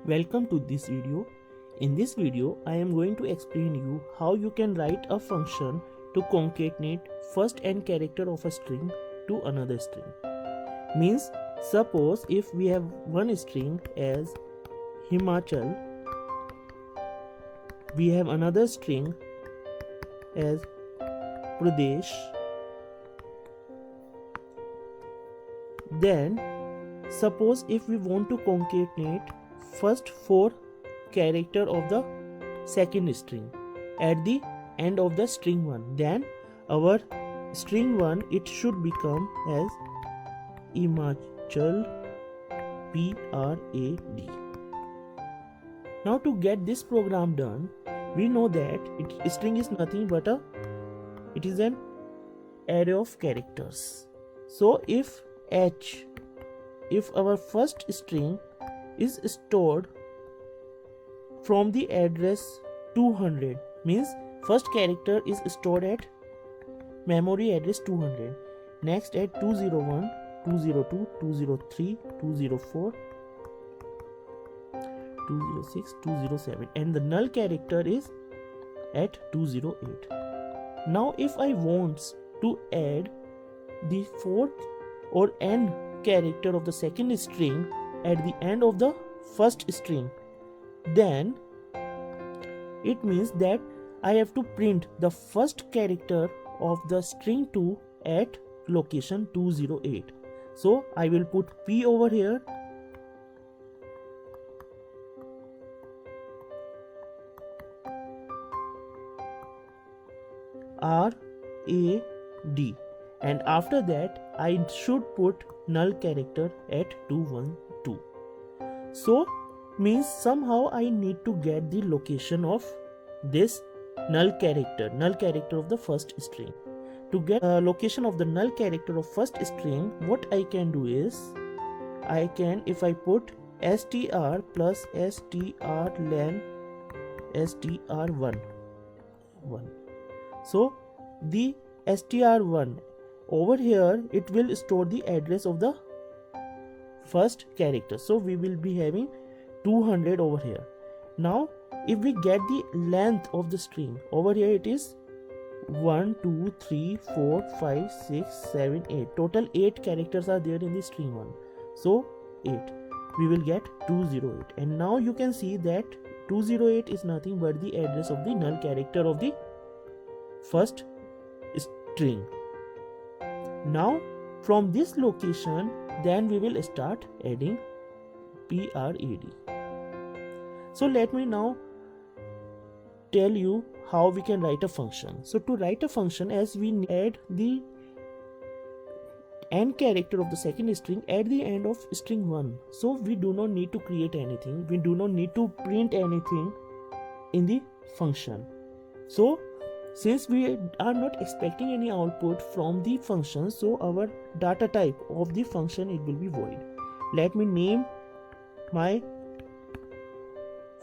Welcome to this video. In this video, I am going to explain you how you can write a function to concatenate first n character of a string to another string. Means, suppose if we have one string as Himachal, we have another string as Pradesh, then suppose if we want to concatenate first 4 character of the second string at the end of the string 1, then our string 1 it should become as Himachal PRAD. Now to get this program done, we know that string is nothing but it is an array of characters. So if our first string is stored from the address 200, means first character is stored at memory address 200, next at 201, 202, 203, 204, 206, 207, and the null character is at 208. Now if I want to add the fourth or n character of the second string at the end of the first string, then it means that I have to print the first character of the string 2 at location 208. So I will put P over here, RAD, and after that I should put null character at 212. So means somehow I need to get the location of this null character of the first string. To get location of the null character of first string, what I can do is if I put str plus strlen str1, so the str1 over here it will store the address of the first character, so we will be having 200 over here. Now if we get the length of the string, over here it is 1 2 3 4 5 6 7 8, total 8 characters are there in the string 1, so 8, we will get 208. And now you can see that 208 is nothing but the address of the null character of the first string. Now from this location, then we will start adding PRAD. So let me now tell you how we can write a function. So to write a function, as we add the n character of the second string at the end of string 1, so we do not need to create anything, we do not need to print anything in the function. So since we are not expecting any output from the function, so our data type of the function it will be void. Let me name my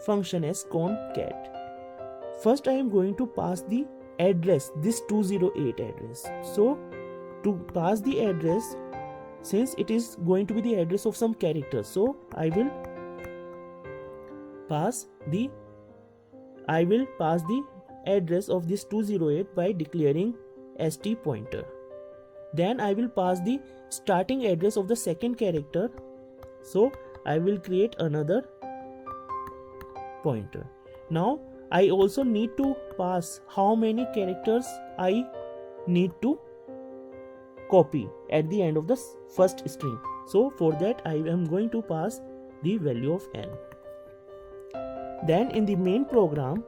function as concat. First I am going to pass the address, this 208 address. So to pass the address, since it is going to be the address of some character, so I will pass the address of this 208 by declaring st pointer. Then I will pass the starting address of the second character, so I will create another pointer. Now I also need to pass how many characters I need to copy at the end of the first string. So for that I am going to pass the value of n. Then in the main program,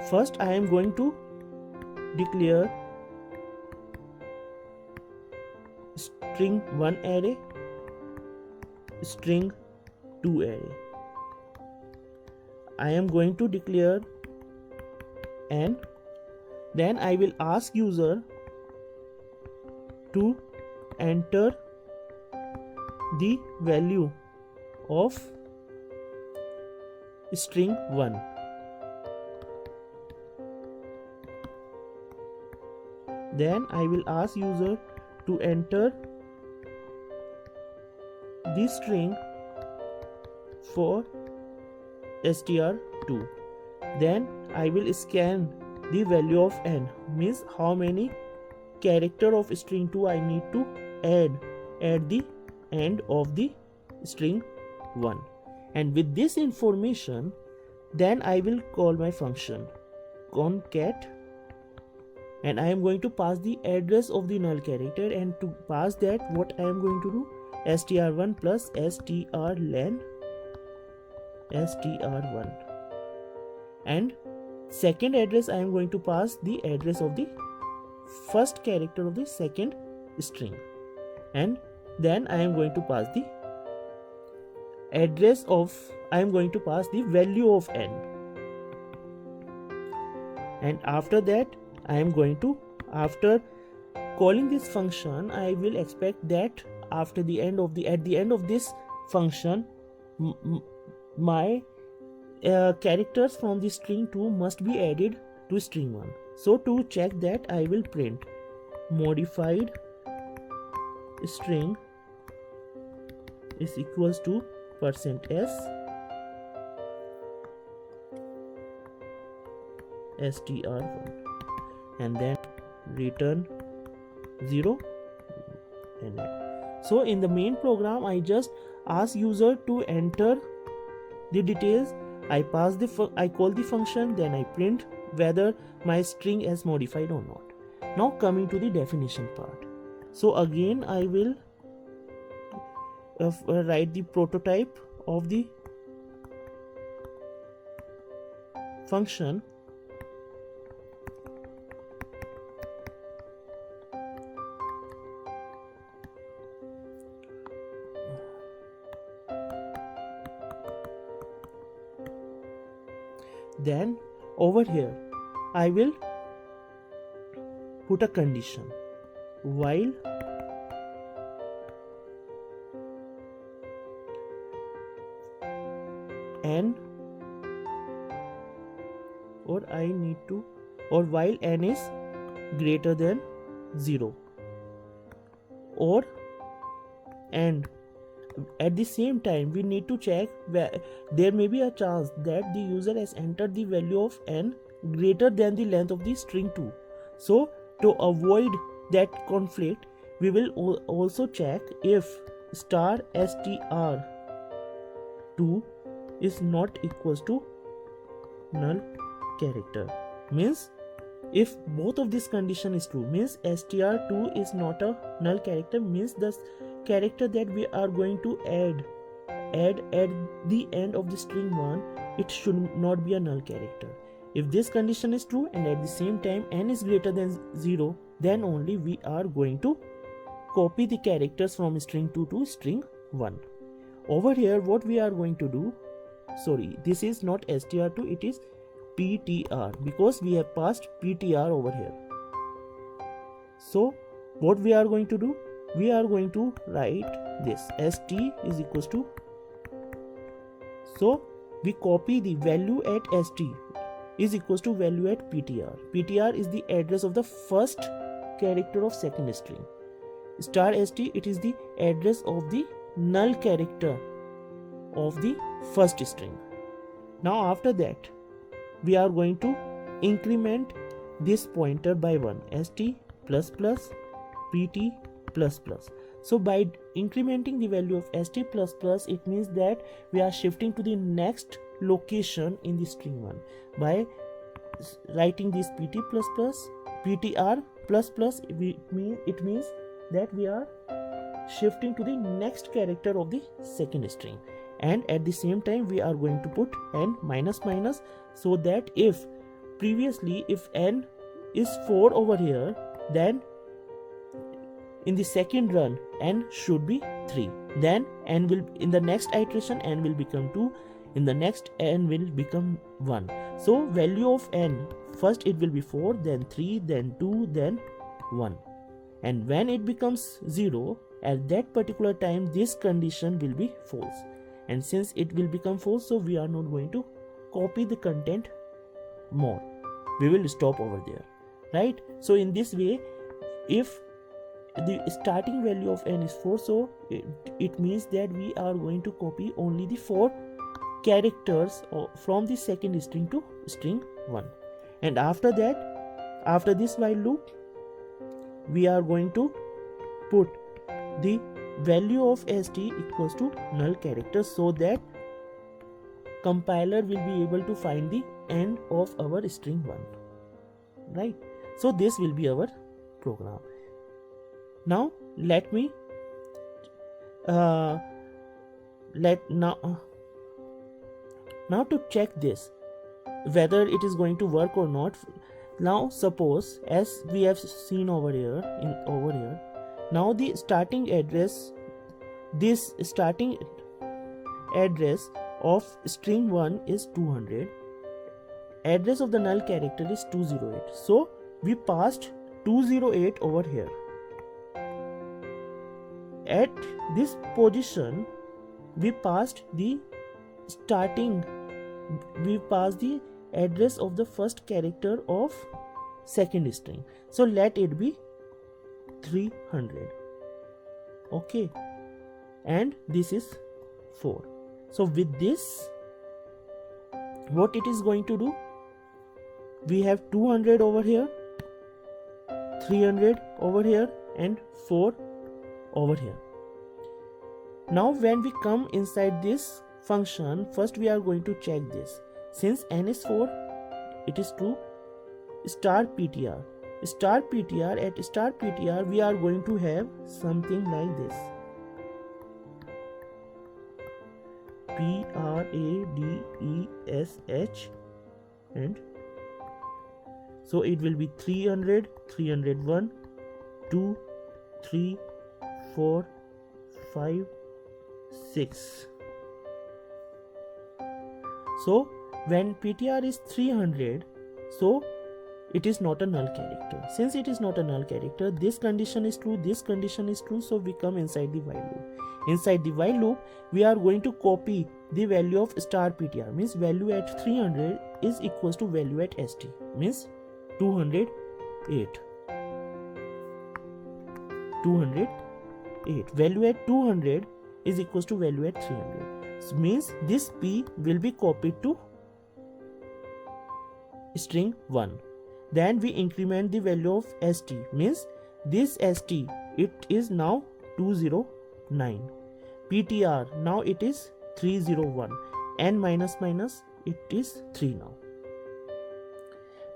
first I am going to declare string 1 array, string 2 array. I am going to declare n, then I will ask user to enter the value of string 1. Then I will ask user to enter the string for str2. Then I will scan the value of n, means how many character of string 2 I need to add at the end of the string 1. And with this information, then I will call my function concat, and I am going to pass the address of the null character, and to pass that, what I am going to do, str1 plus strlen str1, and second address I am going to pass the address of the first character of the second string, and then I am going to pass the address of, I am going to pass the value of n, and after that I am going to, after calling this function, I will expect that after the end of at the end of this function, my characters from the string 2 must be added to string 1. So to check that, I will print modified string is equals to %s str1, and then return 0 and that. So in the main program, I just ask user to enter the details. I pass the I call the function, then I print whether my string is modified or not. Now coming to the definition part. So again I will write the prototype of the function. Then over here I will put a condition while n, or I need to, or while n is greater than 0, or and at the same time we need to check where there may be a chance that the user has entered the value of n greater than the length of the string 2. So to avoid that conflict, we will also check if star str2 is not equals to null character. Means if both of this condition is true, means str2 is not a null character, means the character that we are going to add at the end of the string 1, it should not be a null character. If this condition is true and at the same time n is greater than 0, then only we are going to copy the characters from string 2 to string 1. Over here what we are going to do, sorry, this is not str2, it is ptr, because we have passed ptr over here. So what we are going to do, we are going to write this st is equals to, so we copy the value at st is equals to value at ptr. Ptr is the address of the first character of second string. Star st, it is the address of the null character of the first string. Now after that we are going to increment this pointer by 1, st plus plus pt plus plus. So by incrementing the value of st plus plus, it means that we are shifting to the next location in the string 1 by writing this pt plus plus ptr plus plus. It means that we are shifting to the next character of the second string, and at the same time we are going to put n minus minus, so that if previously if n is 4 over here, then in the second run n should be 3, then n will, in the next iteration n will become 2, in the next n will become 1. So value of n, first it will be 4, then 3, then 2, then 1, and when it becomes 0, at that particular time this condition will be false, and since it will become false, so we are not going to copy the content more, we will stop over there, right? So in this way, if the starting value of n is 4, so it means that we are going to copy only the 4 characters from the second string to string 1. And after that, after this while loop, we are going to put the value of st equals to null character, so that compiler will be able to find the end of our string 1, right? So this will be our program. Now let me now to check this whether it is going to work or not. Now suppose, as we have seen over here, now the starting address, this starting address of string 1 is 200, address of the null character is 208, so we passed 208 over here. At this position we passed the address of the first character of second string, so let it be 300. Okay, and this is 4. So with this, what it is going to do, we have 200 over here, 300 over here, and 4 over here. Now when we come inside this function, first we are going to check this. Since n is 4, it is true. Star ptr, at star ptr we are going to have something like this: pradesh, and so it will be 300, 301, 2, 3, 4, 5, 6. So when ptr is 300, so it is not a null character. Since it is not a null character, this condition is true, this condition is true, so we come inside the while loop. Inside the while loop, we are going to copy the value of star ptr, means value at 300 is equals to value at st, means 208. Value at 200 is equals to value at 300. So means this p will be copied to string 1. Then we increment the value of st, means this st, it is now 209. ptr, now it is 301. n minus minus, it is 3 now.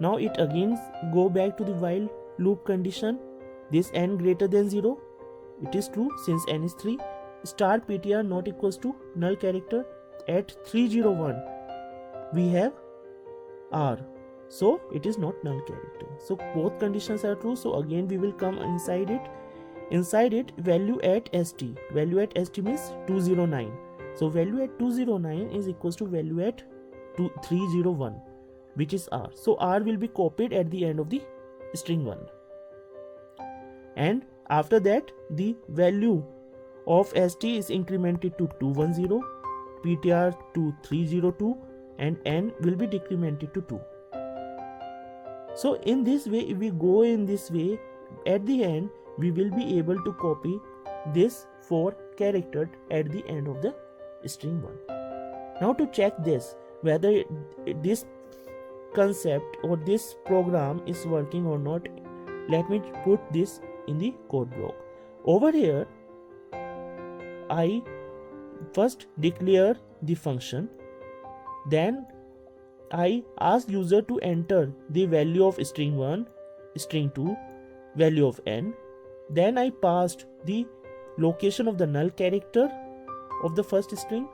Now it again go back to the while loop condition. This n greater than 0, it is true since n is 3. Star ptr not equals to null character. At 301 we have r, so it is not null character. So both conditions are true, so again we will come inside it. Inside it, value at st means 209. So value at 209 is equals to value at 301, which is r. So r will be copied at the end of the string 1. And after that, the value of st is incremented to 210, ptr to 302, and n will be decremented to 2. So in this way, if we go in this way, at the end we will be able to copy this 4 character at the end of the string 1. Now to check this, whether this concept or this program is working or not, let me put this in the code block. Over here, I first declare the function, then I ask user to enter the value of string 1, string 2, value of n. Then I passed the location of the null character of the first string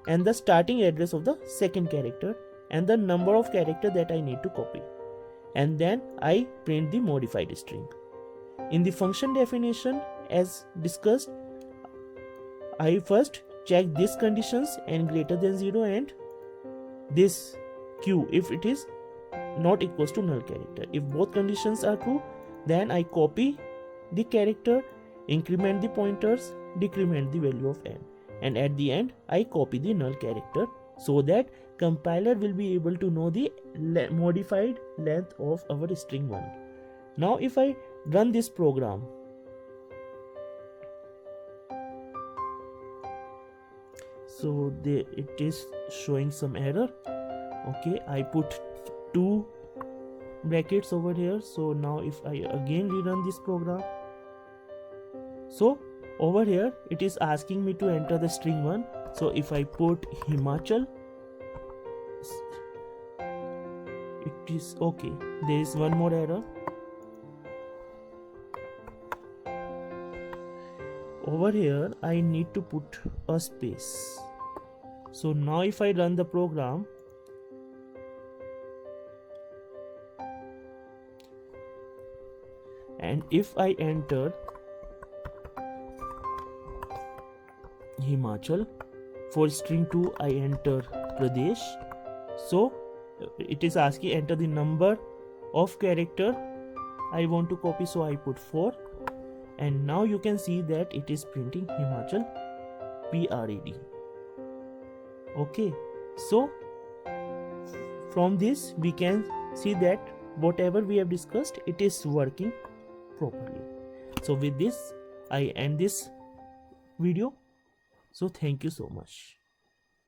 and the starting address of the second character and the number of character that I need to copy. And then I print the modified string. In the function definition, as discussed, I first check these conditions, n greater than 0 and this q if it is not equals to null character. If both conditions are true, then I copy the character, increment the pointers, decrement the value of n, and at the end I copy the null character so that compiler will be able to know the modified length of our string 1. Now if I run this program, so it is showing some error. Okay, I put 2 brackets over here. So now if I again rerun this program, so over here it is asking me to enter the string 1. So if I put Himachal, it is okay. There is one more error. Over here I need to put a space. So now if I run the program, and if I enter Himachal, for string 2 I enter Pradesh. So it is asking enter the number of character I want to copy, so I put 4, and now you can see that it is printing Himachal PRED. Okay, so from this we can see that whatever we have discussed, it is working properly. So with this I end this video. So thank you so much.